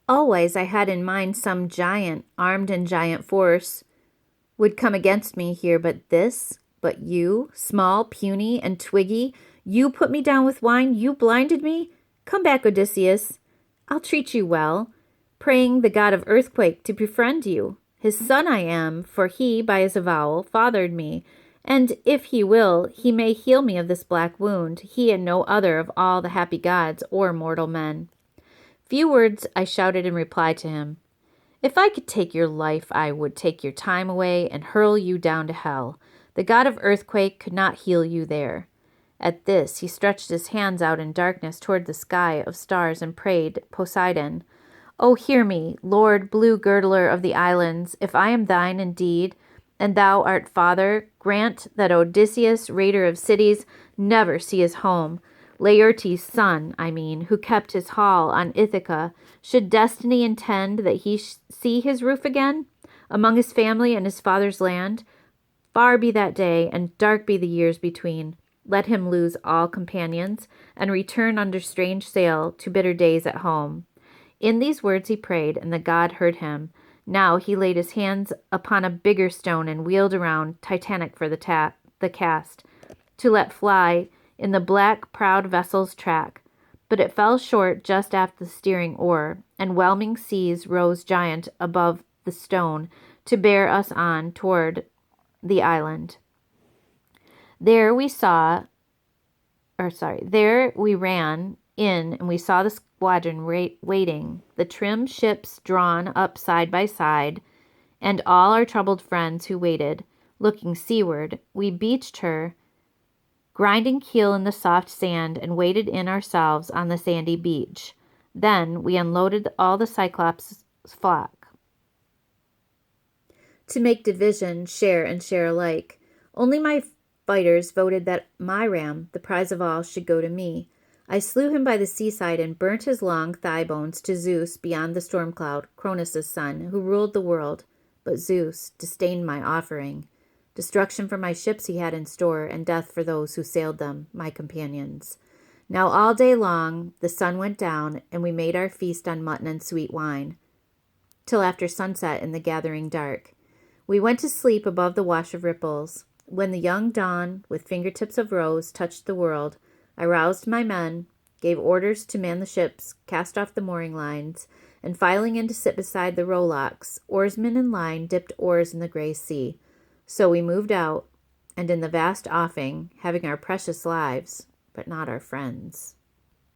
Always I had in mind some giant, armed in giant force, would come against me here, but you, small, puny, and twiggy, you put me down with wine, you blinded me? Come back, Odysseus. I'll treat you well, praying the god of earthquake to befriend you. His son I am, for he, by his avowal, fathered me, and if he will, he may heal me of this black wound, he and no other of all the happy gods or mortal men. Few words I shouted in reply to him. If I could take your life, I would take your time away and hurl you down to hell. The god of earthquake could not heal you there. At this, he stretched his hands out in darkness toward the sky of stars and prayed Poseidon, "O hear me, Lord blue girdler of the islands, if I am thine indeed, and thou art father, grant that Odysseus, raider of cities, never see his home. Laertes' son, I mean, who kept his hall on Ithaca, should destiny intend that he see his roof again, among his family and his father's land? Far be that day, and dark be the years between. Let him lose all companions, and return under strange sail to bitter days at home." In these words he prayed, and the god heard him. Now he laid his hands upon a bigger stone and wheeled around, Titanic for the cast, to let fly in the black, proud vessel's track. But it fell short just aft the steering oar, and whelming seas rose giant above the stone to bear us on toward the island. There we ran in, and we saw the squadron waiting, the trim ships drawn up side by side, and all our troubled friends who waited, looking seaward. We beached her, grinding keel in the soft sand, and waded in ourselves on the sandy beach. Then we unloaded all the Cyclops' flock, to make division, share and share alike. Only my fighters voted that my ram, the prize of all, should go to me. I slew him by the seaside and burnt his long thigh bones to Zeus beyond the storm cloud, Cronus' son, who ruled the world. But Zeus disdained my offering. Destruction for my ships he had in store, and death for those who sailed them, my companions. Now all day long the sun went down, and we made our feast on mutton and sweet wine, till after sunset in the gathering dark. We went to sleep above the wash of ripples. When the young dawn, with fingertips of rose, touched the world, I roused my men, gave orders to man the ships, cast off the mooring lines, and filing in to sit beside the rowlocks, oarsmen in line dipped oars in the gray sea. So we moved out, and in the vast offing, having our precious lives, but not our friends.